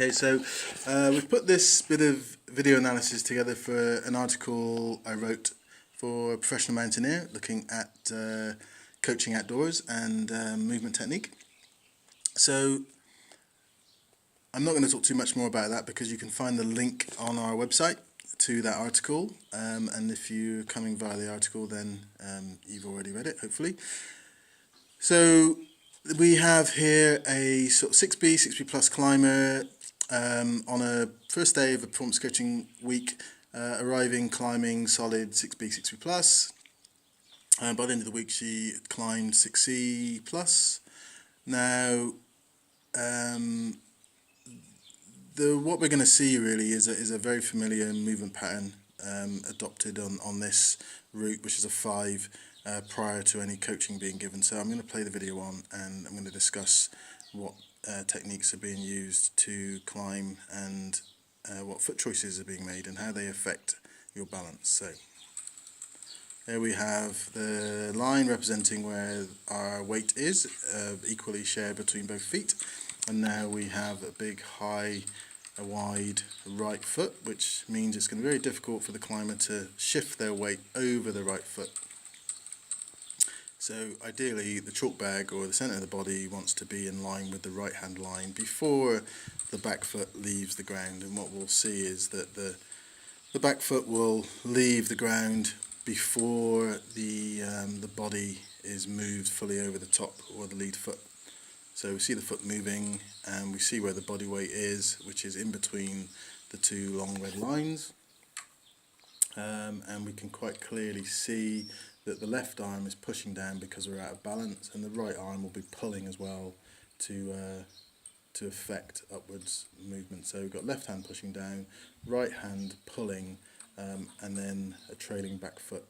Okay, so we've put this bit of video analysis together for an article I wrote for a professional mountaineer looking at coaching outdoors and movement technique. So I'm not going to talk too much more about that because you can find the link on our website to that article, and if you're coming via the article then you've already read it, hopefully. So we have here a sort of 6B plus climber on a first day of a performance coaching week, arriving climbing solid 6B plus. By the end of the week she climbed 6C plus. Now what we're going to see really is a very familiar movement pattern adopted on this route, which is a 5 prior to any coaching being given. So I'm going to play the video on and I'm going to discuss what techniques are being used to climb and what foot choices are being made and how they affect your balance. So here we have the line representing where our weight is, equally shared between both feet, and now we have a big high, a wide right foot, which means it's going to be very difficult for the climber to shift their weight over the right foot. So ideally the chalk bag or the centre of the body wants to be in line with the right hand line before the back foot leaves the ground, and what we'll see is that the back foot will leave the ground before the body is moved fully over the top or the lead foot. So we see the foot moving and we see where the body weight is, which is in between the two long red lines, and we can quite clearly see that the left arm is pushing down because we're out of balance, and the right arm will be pulling as well to affect upwards movement. So we've got left hand pushing down, right hand pulling, and then a trailing back foot.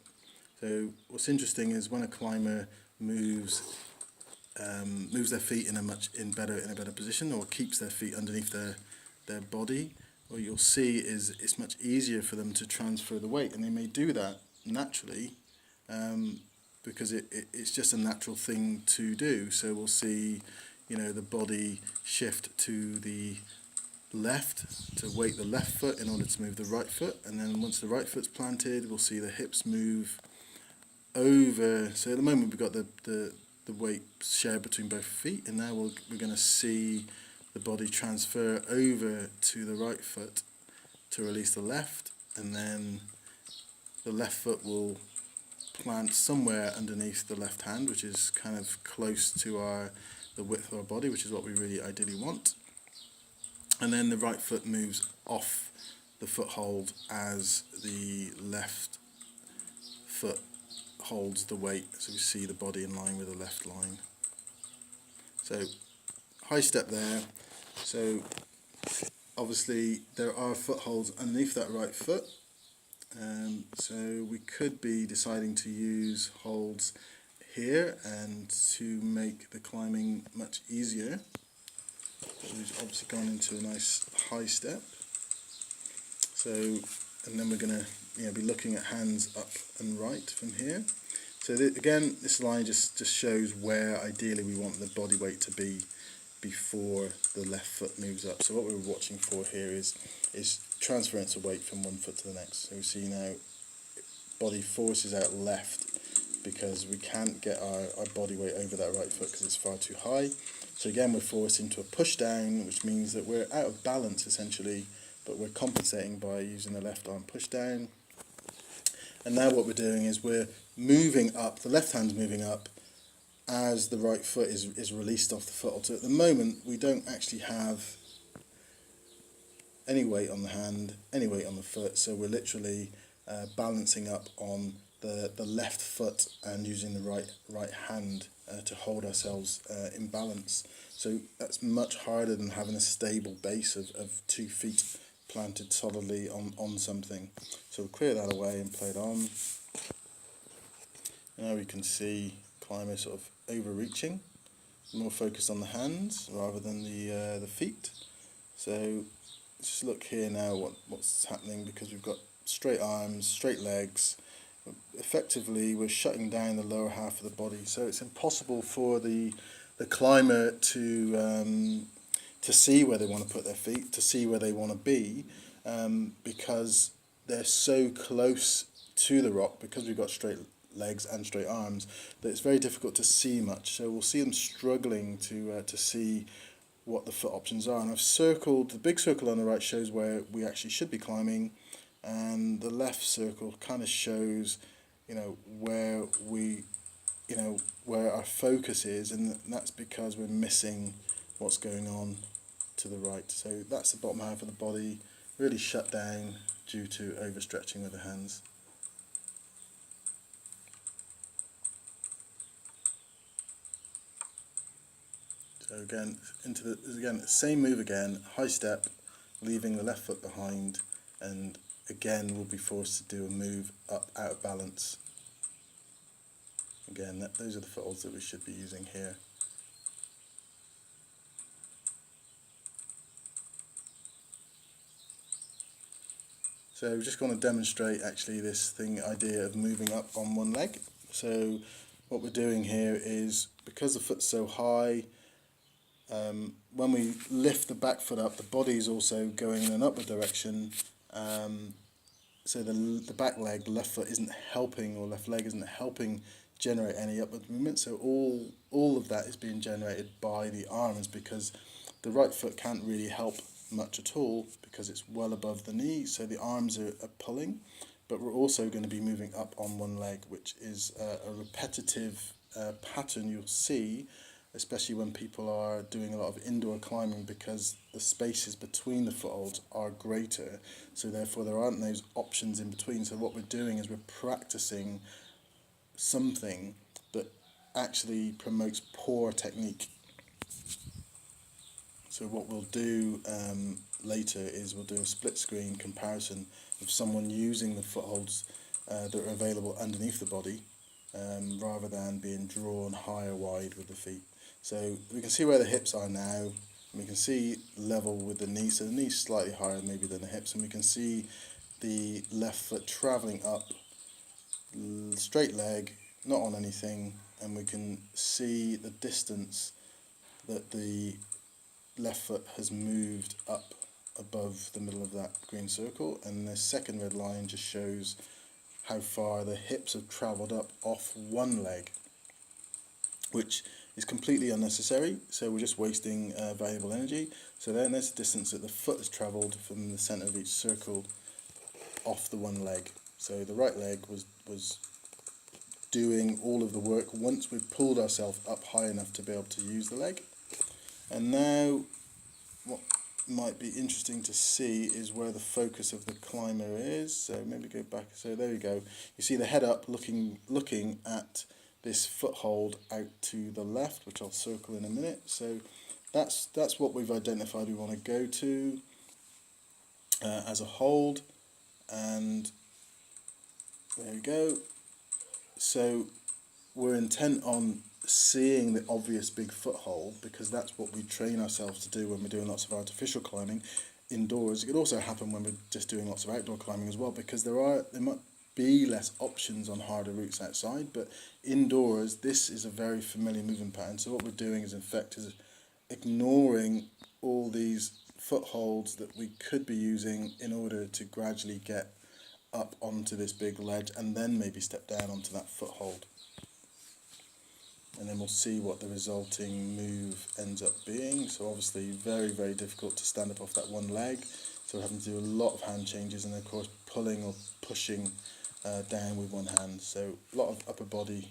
So what's interesting is when a climber moves their feet in a better position, or keeps their feet underneath their body, what you'll see is it's much easier for them to transfer the weight, and they may do that naturally because it's just a natural thing to do. So we'll see, the body shift to the left to weight the left foot in order to move the right foot, and then once the right foot's planted, we'll see the hips move over. So at the moment we've got the weight shared between both feet, and now we're going to see the body transfer over to the right foot to release the left, and then the left foot will plant somewhere underneath the left hand, which is kind of close to the width of our body, which is what we really ideally want. And then the right foot moves off the foothold as the left foot holds the weight, so we see the body in line with the left line. So high step there. So obviously there are footholds underneath that right foot, so we could be deciding to use holds here and to make the climbing much easier. So we've obviously gone into a nice high step. So, and then we're going to be looking at hands up and right from here. So again, this line just shows where ideally we want the body weight to be before the left foot moves up. So what we're watching for here is transference of weight from one foot to the next. So we see now body forces out left because we can't get our body weight over that right foot because it's far too high. So again, we're forced into a push down, which means that we're out of balance essentially, but we're compensating by using the left arm push down. And now what we're doing is we're moving up, the left hand's moving up as the right foot is released off the foothold. So at the moment we don't actually have any weight on the hand, any weight on the foot, so we're literally balancing up on the left foot and using the right hand to hold ourselves in balance. So that's much harder than having a stable base of 2 feet planted solidly on something. So we'll clear that away and play it on. Now we can see climber sort of overreaching, more focused on the hands rather than the feet. So just look here now what's happening, because we've got straight arms, straight legs. Effectively we're shutting down the lower half of the body, so it's impossible for the climber to to see where they want to put their feet, to see where they want to be, because they're so close to the rock, because we've got straight legs and straight arms, that it's very difficult to see much. So we'll see them struggling to see what the foot options are. And I've circled, the big circle on the right shows where we actually should be climbing, and the left circle kind of shows, where we, where our focus is, and that's because we're missing what's going on to the right. So that's the bottom half of the body really shut down due to overstretching with the hands. So again, same move again, high step, leaving the left foot behind, and again we'll be forced to do a move up out of balance. Again, those are the footholds that we should be using here. So we're just going to demonstrate actually this idea of moving up on one leg. So what we're doing here is, because the foot's so high, when we lift the back foot up, the body is also going in an upward direction. So the back leg, the left foot isn't helping, or left leg isn't helping generate any upward movement. So all of that is being generated by the arms, because the right foot can't really help much at all because it's well above the knee. So the arms are pulling, but we're also going to be moving up on one leg, which is a repetitive pattern you'll see, especially when people are doing a lot of indoor climbing, because the spaces between the footholds are greater, so therefore there aren't those options in between. So what we're doing is we're practicing something that actually promotes poor technique. So what we'll do later is we'll do a split screen comparison of someone using the footholds that are available underneath the body, rather than being drawn high or wide with the feet. So we can see where the hips are now, and we can see level with the knee, so the knee's slightly higher maybe than the hips, and we can see the left foot travelling up, straight leg, not on anything, and we can see the distance that the left foot has moved up above the middle of that green circle, and the second red line just shows how far the hips have travelled up off one leg, which is completely unnecessary, so we're just wasting valuable energy. So then there's the distance that the foot has travelled from the centre of each circle off the one leg. So the right leg was doing all of the work once we've pulled ourselves up high enough to be able to use the leg. And now what might be interesting to see is where the focus of the climber is. So maybe go back, so there we go. You see the head up looking at this foothold out to the left, which I'll circle in a minute. So that's what we've identified we want to go to as a hold, and there we go. So we're intent on seeing the obvious big foothold, because that's what we train ourselves to do when we're doing lots of artificial climbing indoors. It could also happen when we're just doing lots of outdoor climbing as well, because there might be less options on harder routes outside, but indoors this is a very familiar movement pattern. So what we're doing is in fact is ignoring all these footholds that we could be using in order to gradually get up onto this big ledge, and then maybe step down onto that foothold. And then we'll see what the resulting move ends up being. So obviously very, very difficult to stand up off that one leg, so we're having to do a lot of hand changes, and of course pulling or pushing down with one hand. So a lot of upper body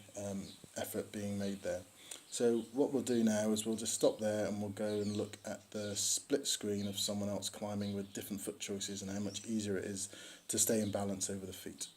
effort being made there. So what we'll do now is we'll just stop there, and we'll go and look at the split screen of someone else climbing with different foot choices, and how much easier it is to stay in balance over the feet.